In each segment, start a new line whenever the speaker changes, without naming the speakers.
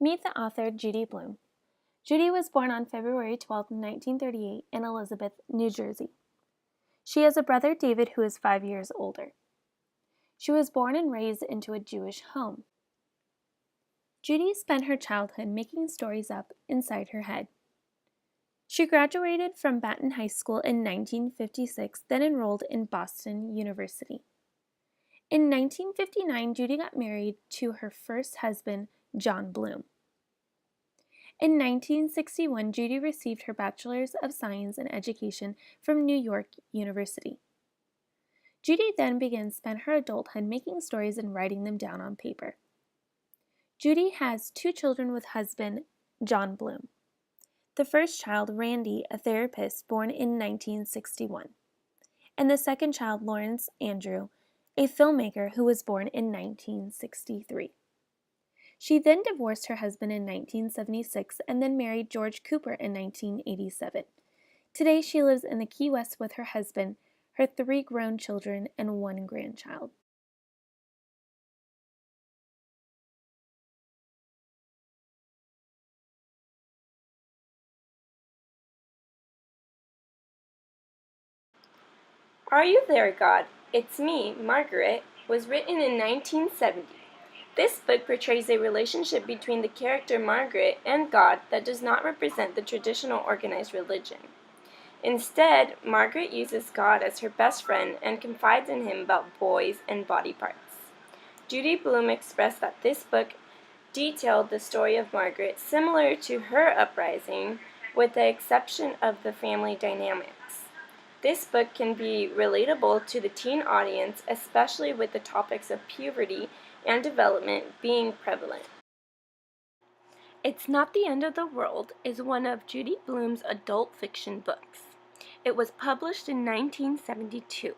Meet the author Judy Blume. Judy was born on February 12, 1938 in Elizabeth, New Jersey. She has a brother, David, who is 5 years older. She was born and raised into a Jewish home. Judy spent her childhood making stories up inside her head. She graduated from Baton High School in 1956, then enrolled in Boston University. In 1959, Judy got married to her first husband, John Blume. In 1961, Judy received her Bachelor's of Science in Education from New York University. Judy then began to spend her adulthood making stories and writing them down on paper. Judy has 2 children with husband John Blume. The first child, Randy, a therapist, born in 1961, and the second child, Lawrence Andrew, a filmmaker who was born in 1963. She then divorced her husband in 1976 and then married George Cooper in 1987. Today she lives in the Key West with her husband, her 3 grown children, and 1 grandchild.
Are You There, God? It's Me, Margaret, was written in 1970. This book portrays a relationship between the character Margaret and God that does not represent the traditional organized religion. Instead, Margaret uses God as her best friend and confides in him about boys and body parts. Judy Blume expressed that this book detailed the story of Margaret similar to her uprising, with the exception of the family dynamics. This book can be relatable to the teen audience, especially with the topics of puberty and development being prevalent. It's Not the End of the World is one of Judy Blume's adult fiction books. It was published in 1972.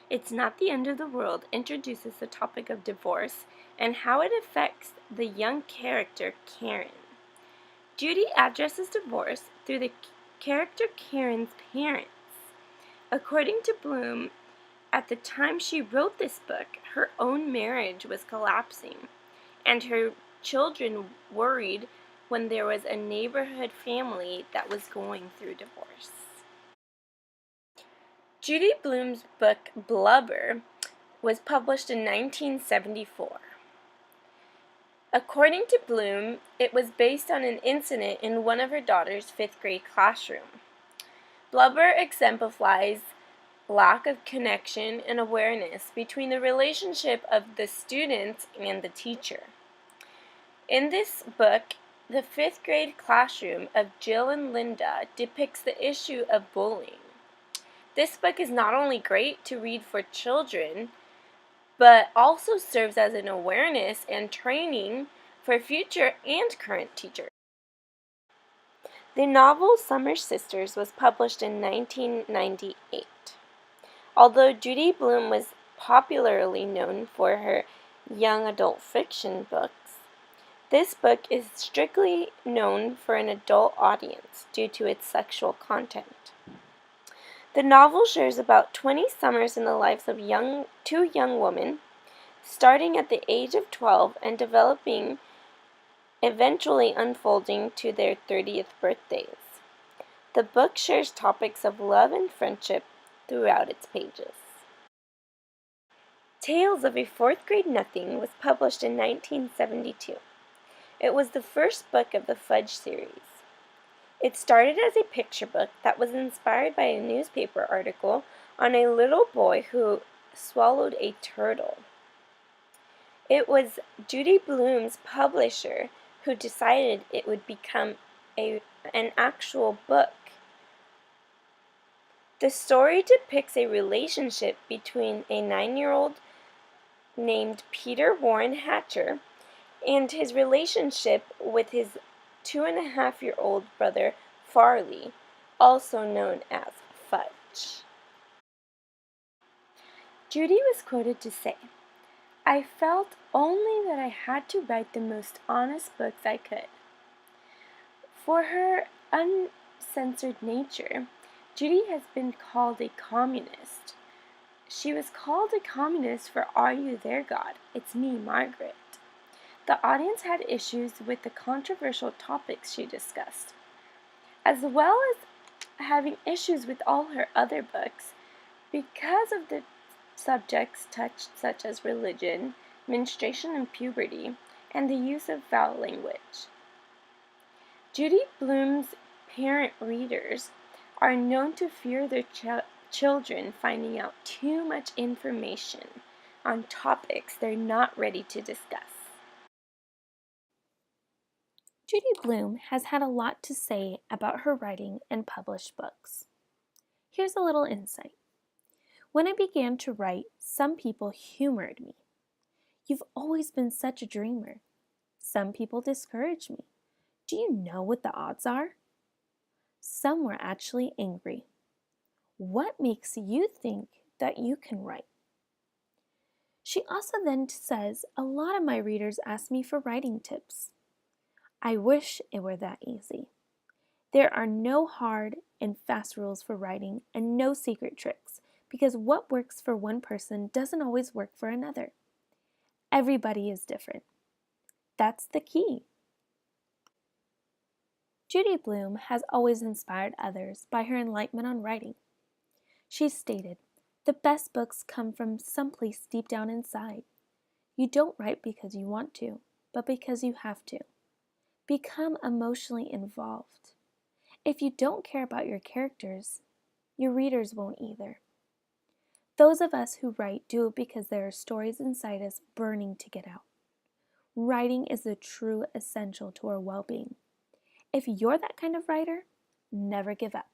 It's Not the End of the World introduces the topic of divorce and how it affects the young character Karen. Judy addresses divorce through the character Karen's parents. According to Blume, at the time she wrote this book, her own marriage was collapsing, and her children worried when there was a neighborhood family that was going through divorce. Judy Blume's book, Blubber, was published in 1974. According to Blume, it was based on an incident in one of her daughter's 5th grade classroom. Blubber exemplifies lack of connection and awareness between the relationship of the students and the teacher. In this book, the 5th grade classroom of Jill and Linda depicts the issue of bullying. This book is not only great to read for children, but also serves as an awareness and training for future and current teachers. The novel Summer Sisters was published in 1998. Although Judy Blume was popularly known for her young adult fiction books, this book is strictly known for an adult audience due to its sexual content. The novel shares about 20 summers in the lives of 2 young women, starting at the age of 12 and developing, eventually unfolding to their 30th birthdays. The book shares topics of love and friendship throughout its pages. Tales of a 4th Grade Nothing was published in 1972. It was the first book of the Fudge series. It started as a picture book that was inspired by a newspaper article on a little boy who swallowed a turtle. It was Judy Blume's publisher who decided it would become an actual book. The story depicts a relationship between a 9-year-old named Peter Warren Hatcher and his relationship with his 2.5-year-old brother Farley, also known as Fudge. Judy was quoted to say, "I felt only that I had to write the most honest books I could." For her uncensored nature, Judy has been called a communist. She was called a communist for Are You There, God? It's Me, Margaret. The audience had issues with the controversial topics she discussed, as well as having issues with all her other books because of the subjects touched, such as religion, menstruation and puberty, and the use of foul language. Judy Blume's parent readers are known to fear their children finding out too much information on topics they're not ready to discuss.
Judy Blume has had a lot to say about her writing and published books. Here's a little insight. When I began to write, some people humored me. You've always been such a dreamer. Some people discouraged me. Do you know what the odds are? Some were actually angry. What makes you think that you can write? She also then says, a lot of my readers ask me for writing tips. I wish it were that easy. There are no hard and fast rules for writing and no secret tricks, because what works for one person doesn't always work for another. Everybody is different. That's the key. Judy Blume has always inspired others by her enlightenment on writing. She stated, "The best books come from someplace deep down inside. You don't write because you want to, but because you have to. Become emotionally involved. If you don't care about your characters, your readers won't either. Those of us who write do it because there are stories inside us burning to get out. Writing is a true essential to our well-being. If you're that kind of writer, never give up."